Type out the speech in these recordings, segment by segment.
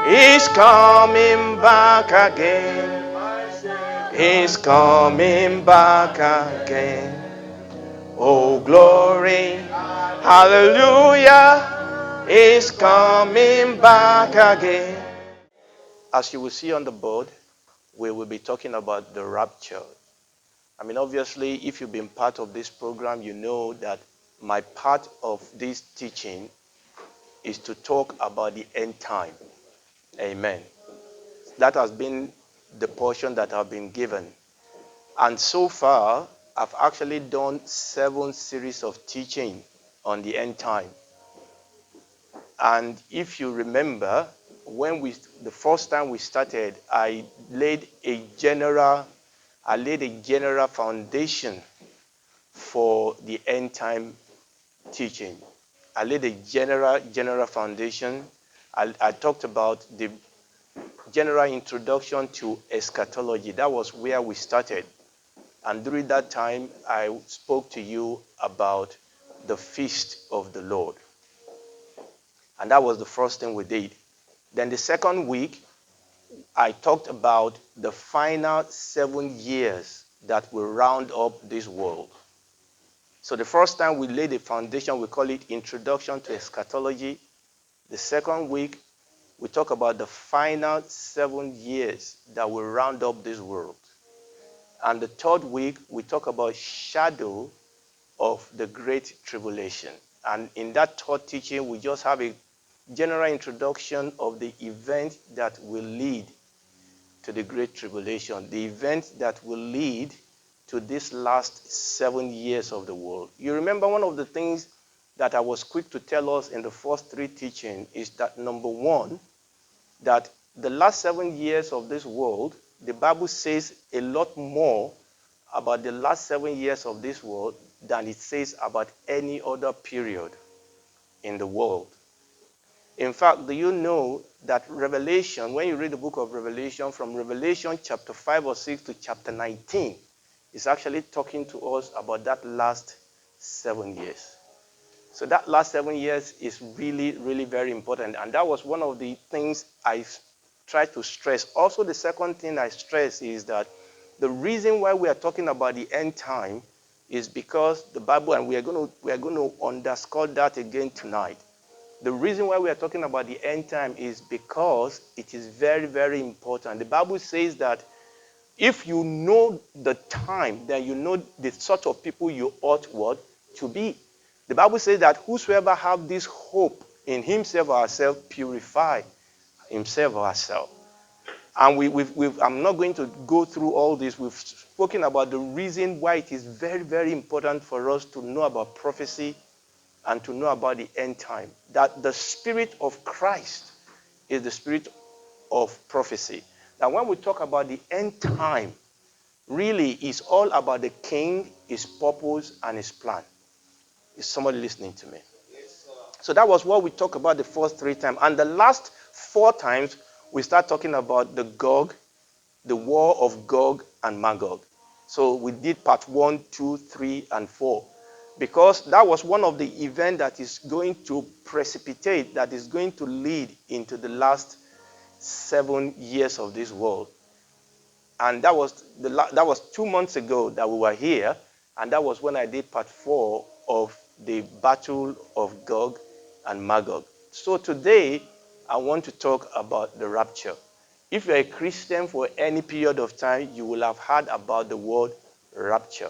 He's coming back again. He's coming back again. Oh, glory. Hallelujah. He's coming back again. As you will see on the board, we will be talking about the rapture. I mean, obviously, if you've been part of this program, you know that my part of this teaching is to talk about the end time. Amen. That has been the portion that I've been given. And so far, I've actually done 7 series of teaching on the end time. And if you remember, the first time we started, I laid a general foundation for the end time teaching. I laid a general foundation. I talked about the general introduction to eschatology. That was where we started. And during that time, I spoke to you about the feast of the Lord. And that was the first thing we did. Then the second week, I talked about the final 7 years that will round up this world. So the first time we laid a foundation, we call it Introduction to Eschatology. The second week, we talk about the final 7 years that will round up this world. And the third week, we talk about shadow of the Great Tribulation. And in that third teaching, we just have a general introduction of the event that will lead to the Great Tribulation, the event that will lead to this last 7 years of the world. You remember one of the things that I was quick to tell us in the first 3 teachings is that, number one, that the last 7 years of this world, the Bible says a lot more about the last 7 years of this world than it says about any other period in the world. In fact, do you know that Revelation, when you read the book of Revelation, from Revelation chapter 5 or 6 to chapter 19, is actually talking to us about that last 7 years. So that last 7 years is really, really very important. And that was one of the things I tried to stress. Also, the second thing I stress is that the reason why we are talking about the end time is because the Bible, and we are going to underscore that again tonight. The reason why we are talking about the end time is because it is very, very important. The Bible says that if you know the time, then you know the sort of people you ought what to be. The Bible says that whosoever have this hope in himself or herself purify himself or herself. And I'm not going to go through all this. We've spoken about the reason why it is very, very important for us to know about prophecy and to know about the end time. That the Spirit of Christ is the spirit of prophecy. Now, when we talk about the end time, really it's all about the King, his purpose, and his plan. Is somebody listening to me? Yes, so that was what we talked about the first 3 times. And the last 4 times, we start talking about the war of Gog and Magog. So we did part 1, 2, 3, and 4. Because that was one of the events that is going to precipitate, that is going to lead into the last 7 years of this world. And that was 2 months ago that we were here, and that was when I did part 4 of the Battle of Gog and Magog. So today, I want to talk about the rapture. If you're a Christian for any period of time, you will have heard about the word rapture.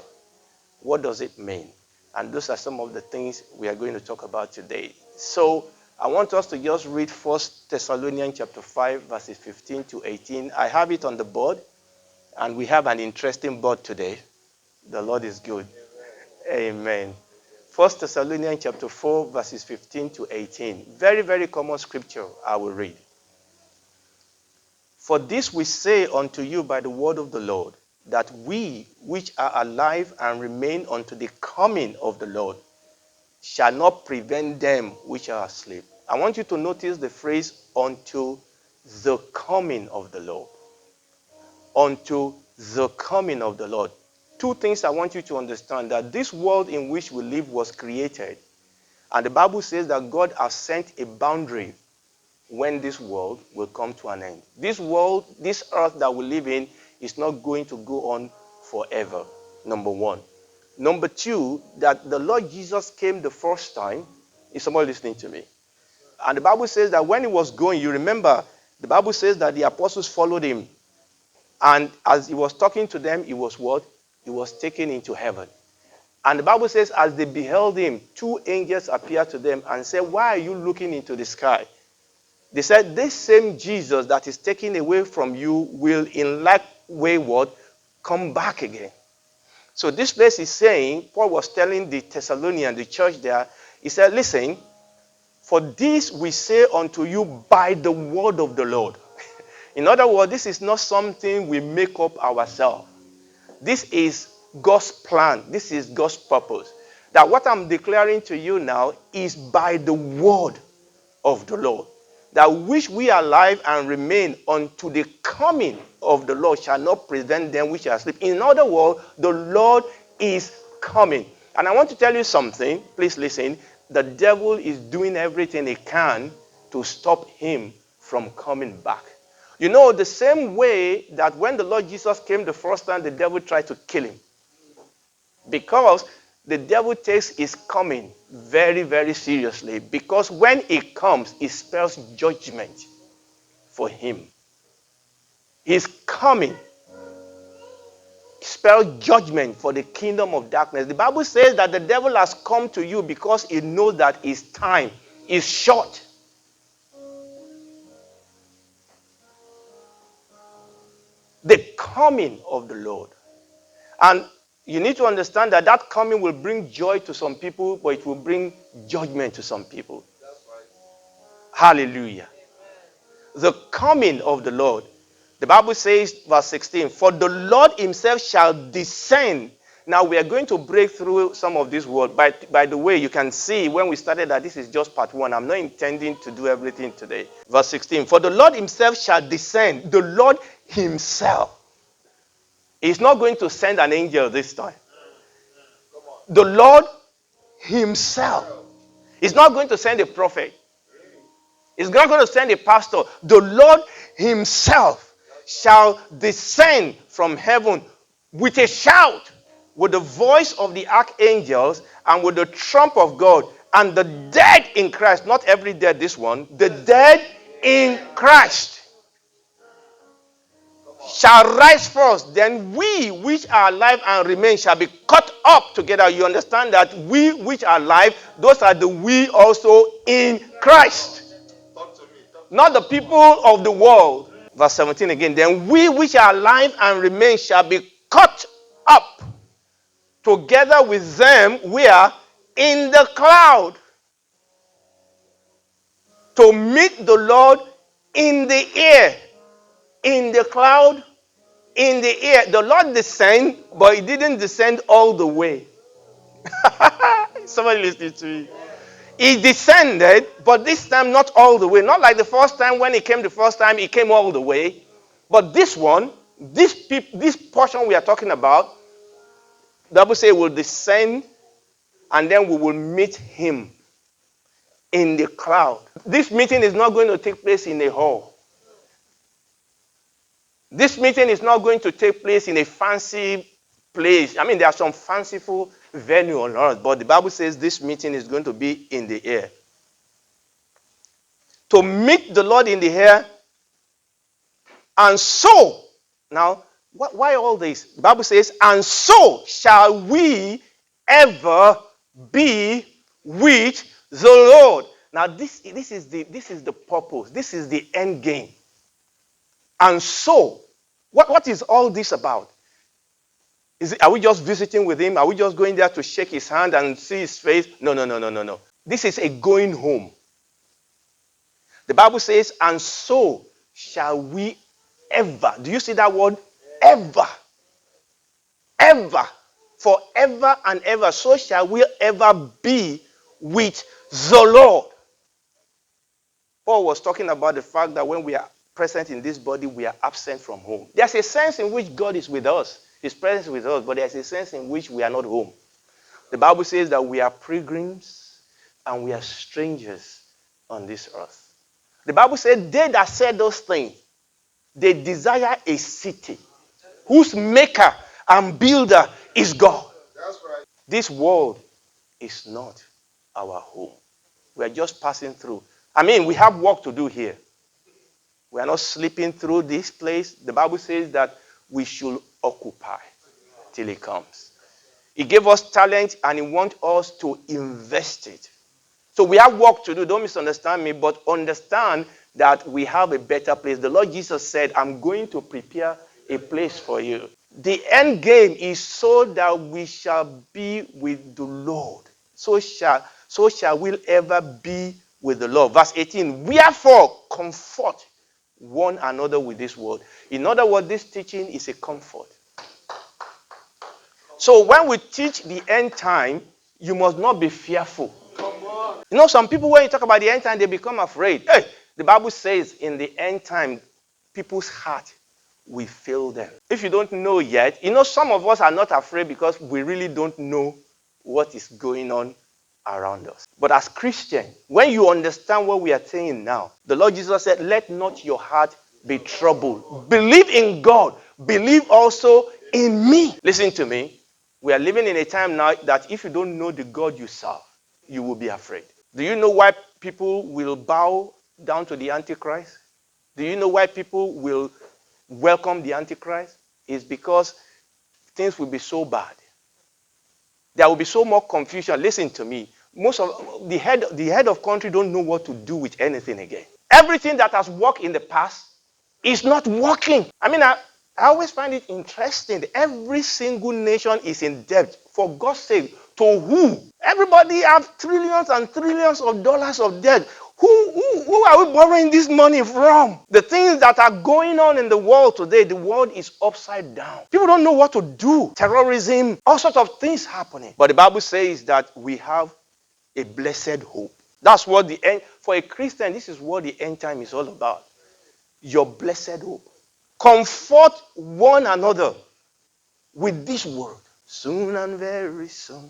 What does it mean? And those are some of the things we are going to talk about today. So I want us to just read 1 Thessalonians chapter 5, verses 15 to 18. I have it on the board, and we have an interesting board today. The Lord is good. Amen. 1 Thessalonians chapter 4, verses 15 to 18. Very, very common scripture I will read. For this we say unto you by the word of the Lord, that we which are alive and remain unto the coming of the Lord shall not prevent them which are asleep. I want you to notice the phrase, unto the coming of the Lord. Unto the coming of the Lord. 2 things I want you to understand: that this world in which we live was created, and the Bible says that God has sent a boundary when this world will come to an end. This world, this earth that we live in, is not going to go on forever, number one. Number two, that the Lord Jesus came the first time. Is somebody listening to me? And the Bible says that when he was going, you remember, the Bible says that the apostles followed him. And as he was talking to them, he was what? He was taken into heaven. And the Bible says, as they beheld him, two angels appeared to them and said, why are you looking into the sky? They said, this same Jesus that is taken away from you will in like way what? Come back again. So this place is saying, Paul was telling the Thessalonians, the church there, he said, listen, for this we say unto you by the word of the Lord. In other words, this is not something we make up ourselves. This is God's plan. This is God's purpose. That what I'm declaring to you now is by the word of the Lord. That which we are alive and remain unto the coming of the Lord shall not prevent them which are asleep. In other words, the Lord is coming. And I want to tell you something. Please listen. The devil is doing everything he can to stop him from coming back. You know, the same way that when the Lord Jesus came the first time, the devil tried to kill him. Because the devil takes his coming very, very seriously. Because when he comes, it spells judgment for him. His coming spells judgment for the kingdom of darkness. The Bible says that the devil has come to you because he knows that his time is short. The coming of the Lord. And you need to understand that that coming will bring joy to some people, but it will bring judgment to some people. That's right. Hallelujah. The coming of the Lord. The Bible says, verse 16, for the Lord himself shall descend. Now we are going to break through some of this word. By the way, you can see when we started that this is just part one. I'm not intending to do everything today. Verse 16, for the Lord himself shall descend. The Lord himself. He's not going to send an angel this time. The Lord himself. He's not going to send a prophet. He's not going to send a pastor. The Lord himself shall descend from heaven with a shout, with the voice of the archangels, and with the trump of God. And the dead in Christ, not every dead, this one, the dead in Christ shall rise first. Then we which are alive and remain shall be caught up together. You understand that we which are alive, those are the we also in Christ. Not the people of the world. Verse 17 again. Then we which are alive and remain shall be caught up together with them. We are in the cloud to meet the Lord in the air. In the cloud, in the air. The Lord descended, but he didn't descend all the way. Somebody listening to me. He descended, but this time not all the way. Not like the first time. When he came the first time, he came all the way. But this one, this portion we are talking about, the Bible says will descend, and then we will meet him in the cloud. This meeting is not going to take place in a hall. This meeting is not going to take place in a fancy place. I mean, there are some fanciful venue on earth, but the Bible says this meeting is going to be in the air. To meet the Lord in the air, and so, now, why all this? The Bible says, and so shall we ever be with the Lord. Now, this is the purpose. This is the end game. And so, what is all this about? Are we just visiting with him? Are we just going there to shake his hand and see his face? No. This is a going home. The Bible says, and so shall we ever. Do you see that word? Ever. Ever. Forever and ever. So shall we ever be with the Lord. Paul was talking about the fact that when we are present in this body, we are absent from home. There's a sense in which God is with us. His presence is with us, but there's a sense in which we are not home. The Bible says that we are pilgrims and we are strangers on this earth. The Bible said, they that said those things, they desire a city whose maker and builder is God. This world is not our home. We are just passing through. I mean, we have work to do here. We are not sleeping through this place. The Bible says that we should occupy till it comes. He gave us talent and he wants us to invest it. So we have work to do. Don't misunderstand me, but understand that we have a better place. The Lord Jesus said, I'm going to prepare a place for you. The end game is so that we shall be with the Lord. So shall we ever be with the Lord. Verse 18, wherefore comfort one another with this word. In other words, this teaching is a comfort. So when we teach the end time, you must not be fearful. You know, some people, when you talk about the end time, they become afraid. Hey, the Bible says in the end time, people's heart will fail them. If you don't know yet, you know, some of us are not afraid because we really don't know what is going on around us. But as Christians, when you understand what we are saying now, the Lord Jesus said, let not your heart be troubled. Believe in God. Believe also in me. Listen to me. We are living in a time now that if you don't know the God you serve, you will be afraid. Do you know why people will bow down to the Antichrist? Do you know why people will welcome the Antichrist? It's because things will be so bad. There will be so much confusion. Listen to me. Most of the head of country don't know what to do with anything again. Everything that has worked in the past is not working. I mean, I always find it interesting. Every single nation is in debt. For God's sake, to who? Everybody have trillions and trillions of dollars of debt. Who are we borrowing this money from? The things that are going on in the world today, the world is upside down. People don't know what to do. Terrorism, all sorts of things happening. But the Bible says that we have a blessed hope. That's what the end, for a Christian, this is what the end time is all about. Your blessed hope. Comfort one another with this word. Soon and very soon,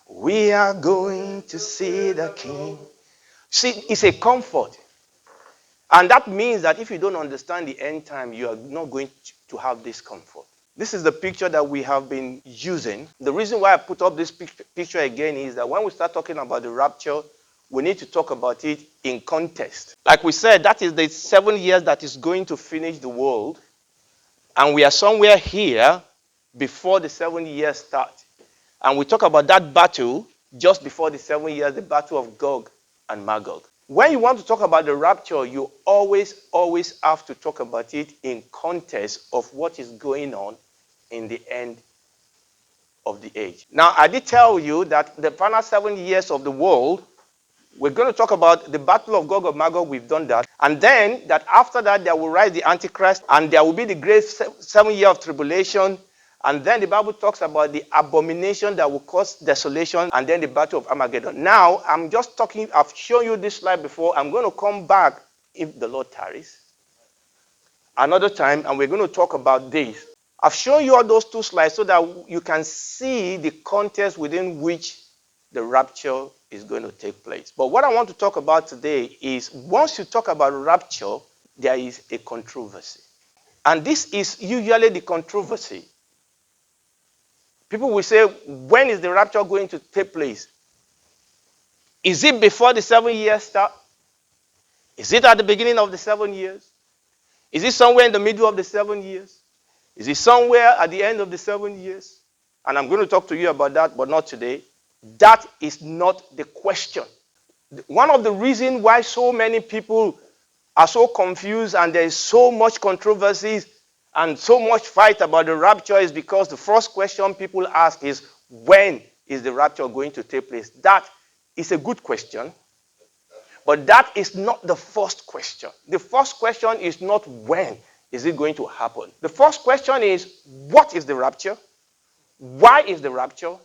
we are going to see the King. See, it's a comfort. And that means that if you don't understand the end time, you are not going to have this comfort. This is the picture that we have been using. The reason why I put up this picture again is that when we start talking about the rapture, we need to talk about it in context. Like we said, that is the 7 years that is going to finish the world. And we are somewhere here before the 7 years start. And we talk about that battle just before the 7 years, the battle of Gog and Magog. When you want to talk about the rapture, you always have to talk about it in context of what is going on in the end of the age. Now, I did tell you that the final 7 years of the world, we're going to talk about the battle of Gog and Magog. We've done that. And then that after that, there will rise the Antichrist, and there will be the great 7 year of tribulation. And then the Bible talks about the abomination that will cause desolation, and then the battle of Armageddon. Now, I'm just talking, I've shown you this slide before. I'm going to come back, if the Lord tarries, another time, and we're going to talk about this. I've shown you all those two slides so that you can see the context within which the rapture is going to take place. But what I want to talk about today is, once you talk about rapture, there is a controversy. And this is usually the controversy. People will say, when is the rapture going to take place? Is it before the 7 years start? Is it at the beginning of the 7 years? Is it somewhere in the middle of the 7 years? Is it somewhere at the end of the 7 years? And I'm going to talk to you about that, but not today. That is not the question. One of the reasons why so many people are so confused and there is so much controversy and so much fight about the rapture is because the first question people ask is, when is the rapture going to take place? That is a good question, but that is not the first question. The first question is not when is it going to happen. The first question is, what is the rapture? Why is the rapture?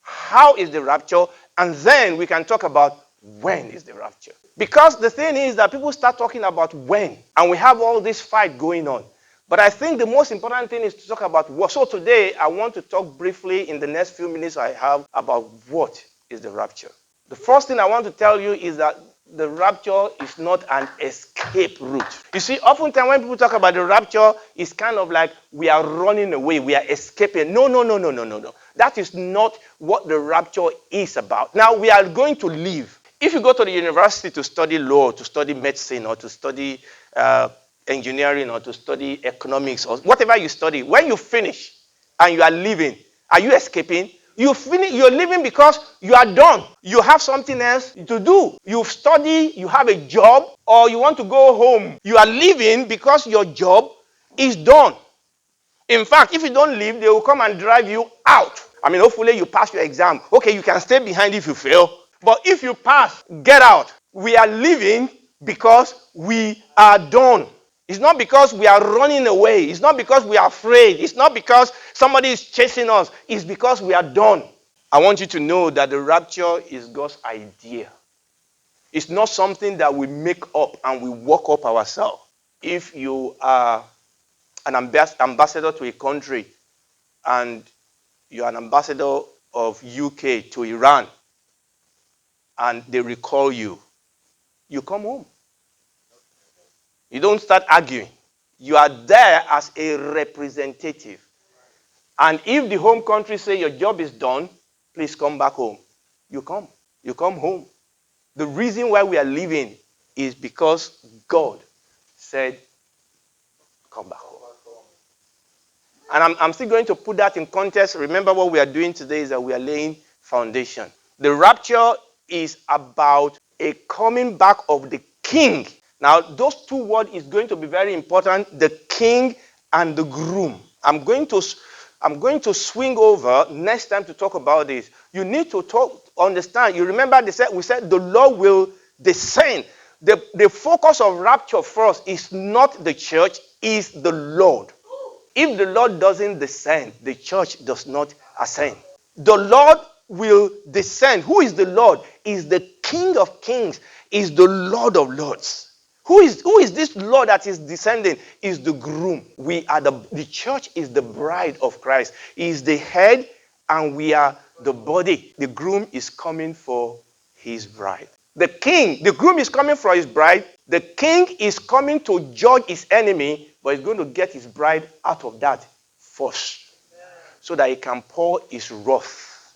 How is the rapture? And then we can talk about when is the rapture. Because the thing is that people start talking about when, and we have all this fight going on. But I think the most important thing is to talk about what. So today, I want to talk briefly in the next few minutes I have about what is the rapture. The first thing I want to tell you is that the rapture is not an escape route. You see, oftentimes when people talk about the rapture, it's kind of like we are running away, we are escaping. No, no, no, no, no, no, no. That is not what the rapture is about. Now, we are going to leave. If you go to the university to study law, to study medicine, or to study engineering, or to study economics, or whatever you study, when you finish and you are leaving, are you escaping? You're leaving because you are done. You have something else to do. You've studied, you have a job, or you want to go home. You are leaving because your job is done. In fact, if you don't leave, they will come and drive you out. I mean, hopefully you pass your exam. Okay, you can stay behind if you fail. But if you pass, get out. We are leaving because we are done. It's not because we are running away. It's not because we are afraid. It's not because somebody is chasing us. It's because we are done. I want you to know that the rapture is God's idea. It's not something that we make up and we work up ourselves. If you are an ambassador to a country and you're an ambassador of UK to Iran and they recall you, you come home. You don't start arguing. You are there as a representative. And if the home country say your job is done, please come back home. You come. You come home. The reason why we are leaving is because God said, come back home. And I'm still going to put that in context. Remember what we are doing today is that we are laying foundation. The rapture is about a coming back of the king. Now, those two words is going to be very important, the king and the groom. I'm going to swing over next time to talk about this. You need to understand. You remember we said the Lord will descend. The focus of rapture first is not the church, is the Lord. If the Lord doesn't descend, the church does not ascend. The Lord will descend. Who is the Lord? Is the King of Kings, is the Lord of Lords. Who is this Lord that is descending? Is the groom. We are the church is the bride of Christ. He is the head and we are the body. The groom is coming for his bride. The groom is coming for his bride. The king is coming to judge his enemy, but he's going to get his bride out of that first, so that he can pour his wrath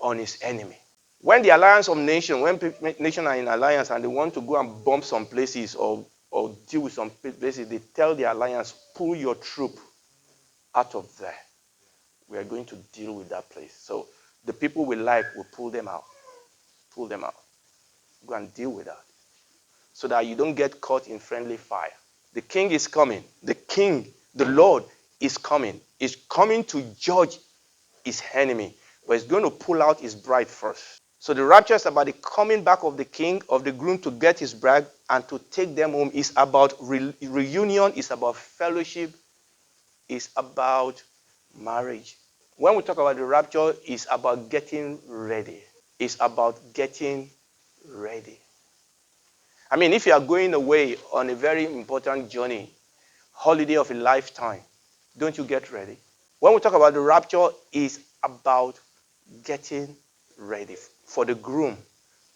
on his enemy. When the alliance of nations, when nations are in alliance and they want to go and bomb some places or deal with some places, they tell the alliance, pull your troop out of there. We are going to deal with that place. So the people we like will pull them out. Pull them out. Go and deal with that, so that you don't get caught in friendly fire. The king is coming. The king, the Lord, is coming. He's coming to judge his enemy, but he's going to pull out his bride first. So the rapture is about the coming back of the king, of the groom, to get his bride and to take them home. It's about reunion. It's about fellowship. It's about marriage. When we talk about the rapture, it's about getting ready. It's about getting ready. I mean, if you are going away on a very important journey, holiday of a lifetime, don't you get ready? When we talk about the rapture, it's about getting ready for the groom,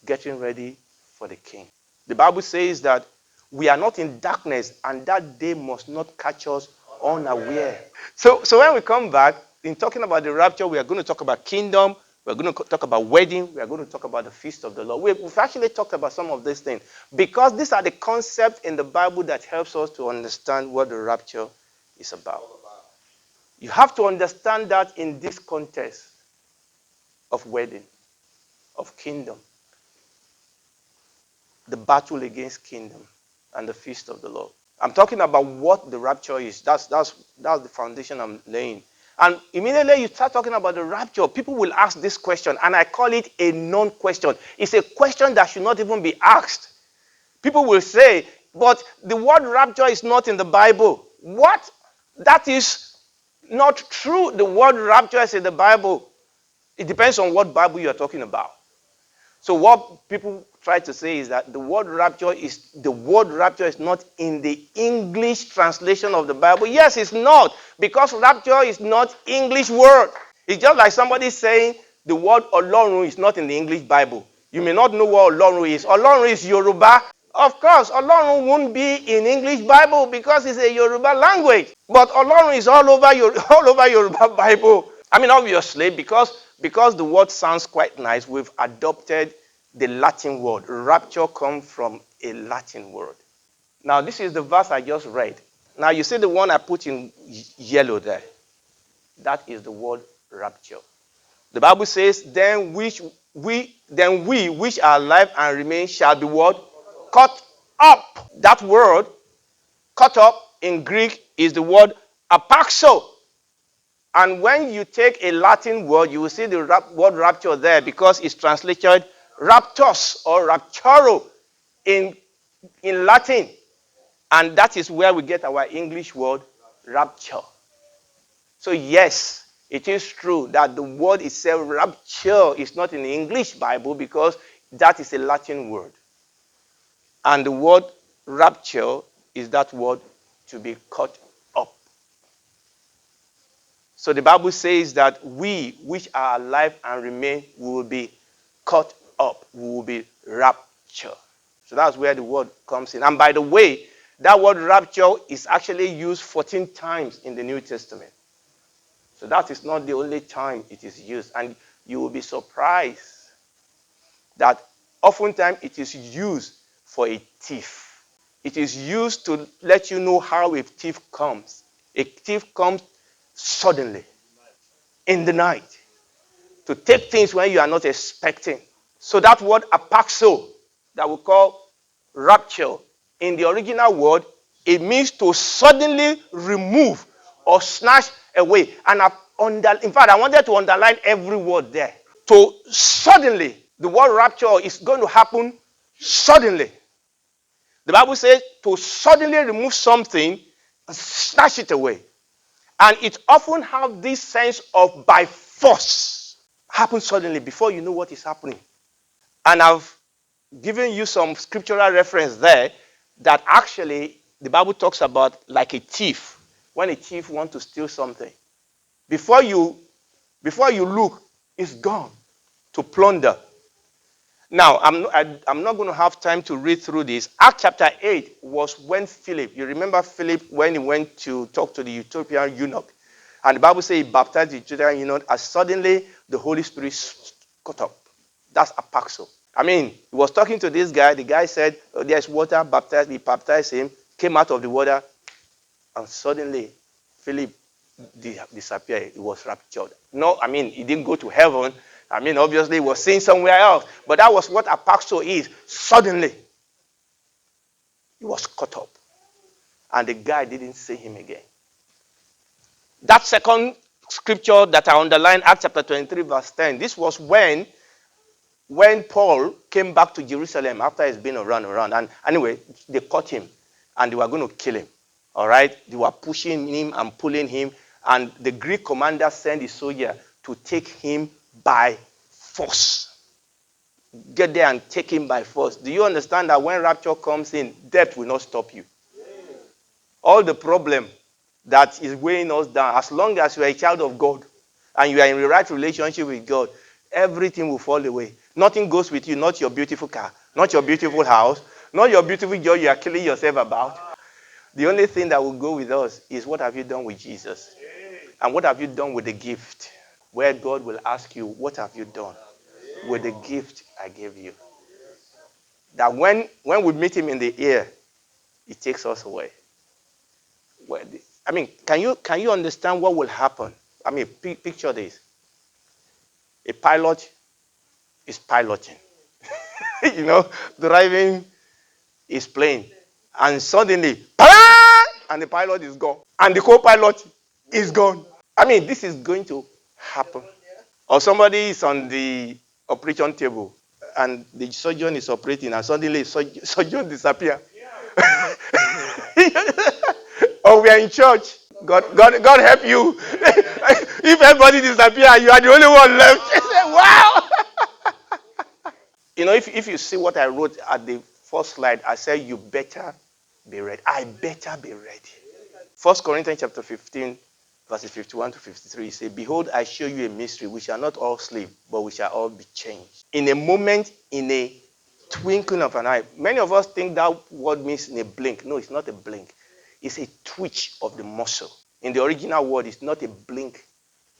getting ready for the king. The Bible says that we are not in darkness, and that day must not catch us unaware. So when we come back, in talking about the rapture, we are going to talk about kingdom. We're going to talk about wedding. We are going to talk about the feast of the Lord. We've actually talked about some of these things because these are the concepts in the Bible that helps us to understand what the rapture is about. You have to understand that in this context of wedding, of kingdom, the battle against kingdom, and the feast of the Lord. I'm talking about what the rapture is. That's the foundation I'm laying. And immediately you start talking about the rapture, people will ask this question, and I call it a non-question. It's a question that should not even be asked. People will say, but the word rapture is not in the Bible. What? That is not true. The word rapture is in the Bible. It depends on what Bible you are talking about. So what people try to say is that the word rapture is not in the English translation of the Bible. Yes, it's not, because rapture is not English word. It's just like somebody saying the word Ọlọ́run is not in the English Bible. You may not know what Ọlọ́run is. Ọlọ́run is Yoruba. Of course, Ọlọ́run won't be in English Bible because it's a Yoruba language. But Ọlọ́run is all over all over Yoruba Bible. I mean, obviously, because the word sounds quite nice, we've adopted the Latin word. Rapture comes from a Latin word. Now, this is the verse I just read. Now, you see the one I put in yellow there. That is the word rapture. The Bible says, then we which are alive and remain shall be what? Caught up. That word, caught up, in Greek is the word apaxo. And when you take a Latin word, you will see the word rapture there because it's translated raptus or rapturo in Latin. And that is where we get our English word rapture. So yes, it is true that the word itself, rapture, is not in the English Bible because that is a Latin word. And the word rapture is that word to be caught up. So the Bible says that we which are alive and remain will be caught up. We will be raptured. So that's where the word comes in. And by the way, that word rapture is actually used 14 times in the New Testament. So that is not the only time it is used. And you will be surprised that oftentimes it is used for a thief. It is used to let you know how a thief comes. A thief comes suddenly, in the night, to take things when you are not expecting. So that word apaxo, that we call rapture, in the original word, it means to suddenly remove or snatch away. And in fact, I wanted to underline every word there. To suddenly, the word rapture is going to happen suddenly. The Bible says to suddenly remove something and snatch it away. And it often has this sense of by force. Happens suddenly before you know what is happening. And I've given you some scriptural reference there that actually the Bible talks about like a thief. When a thief wants to steal something, before you look, it's gone to plunder. Now, I'm not going to have time to read through this. Acts chapter 8 was when Philip, you remember Philip when he went to talk to the Ethiopian eunuch. And the Bible says he baptized the Ethiopian eunuch as suddenly the Holy Spirit caught up. That's apaxo. I mean, he was talking to this guy. The guy said, oh, there's water, baptized. He baptized him, came out of the water, and suddenly Philip disappeared. He was raptured. No, I mean, he didn't go to heaven. I mean, obviously, he was seen somewhere else. But that was what apaxo is. Suddenly, he was caught up. And the guy didn't see him again. That second scripture that I underlined, Acts chapter 23, verse 10, this was when Paul came back to Jerusalem after he's been around. And anyway, they caught him and they were going to kill him. All right? They were pushing him and pulling him. And the Greek commander sent his soldier to take him by force. Get there and take him by force. Do you understand that when rapture comes in, death will not stop you? All the problem that is weighing us down, as long as you are a child of God and you are in the right relationship with God, everything will fall away. Nothing goes with you, not your beautiful car, not your beautiful house, not your beautiful joy you are killing yourself about. The only thing that will go with us is what have you done with Jesus? And what have you done with the gift? Where God will ask you, what have you done with the gift I gave you? That when we meet him in the air, he takes us away. I mean, can you understand what will happen? I mean, picture this. A pilot is piloting, driving his plane, and suddenly, and the pilot is gone, and the co-pilot is gone. I mean, this is going to happen. Or somebody is on the operation table, and the surgeon is operating, and suddenly surgeon disappears. Or we are in church. God help you. If everybody disappears, you are the only one left. Wow. If you see what I wrote at the first slide, I said you better be ready. I better be ready. 1 Corinthians chapter 15, verses 51 to 53, it says, behold, I show you a mystery. We shall not all sleep, but we shall all be changed. In a moment, in a twinkling of an eye. Many of us think that word means in a blink. No, it's not a blink. It's a twitch of the muscle. In the original word, it's not a blink.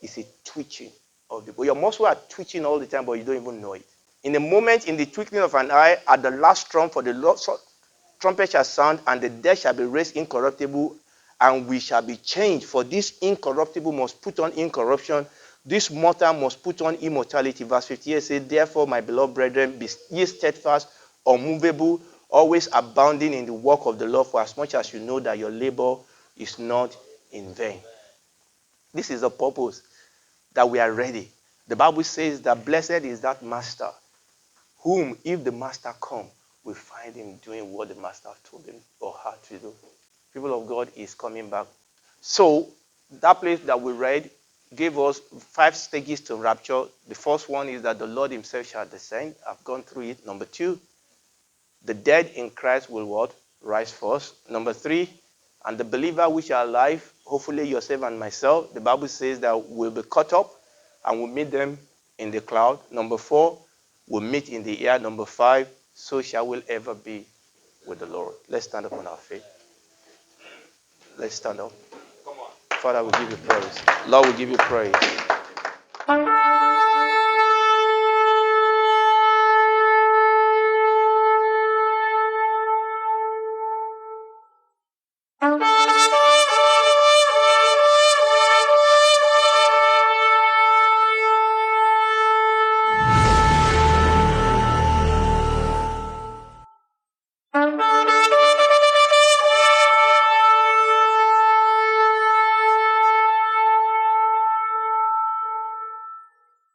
It's a twitching of the. But your muscles are twitching all the time, but you don't even know it. In a moment, in the twinkling of an eye, at the last trump, for the Lord, trumpet shall sound, and the dead shall be raised incorruptible, and we shall be changed. For this incorruptible must put on incorruption, this mortal must put on immortality. Verse 58 says, therefore, my beloved brethren, be ye steadfast, unmovable, always abounding in the work of the Lord, for as much as you know that your labor is not in vain. This is the purpose, that we are ready. The Bible says that blessed is that master, whom, if the master come, we find him doing what the master told him or her to do. People of God is coming back. So, that place that we read gave us 5 stages to rapture. The first one is that the Lord himself shall descend. I've gone through it. Number 2, the dead in Christ will what? Rise first. Number 3, and the believer which are alive, hopefully yourself and myself, the Bible says that we'll be caught up and we'll meet them in the cloud. Number 4, we'll meet in the air. Number 5, so shall we ever be with the Lord. Let's stand up on our feet. Let's stand up. Father, we give you praise. Lord, we give you praise.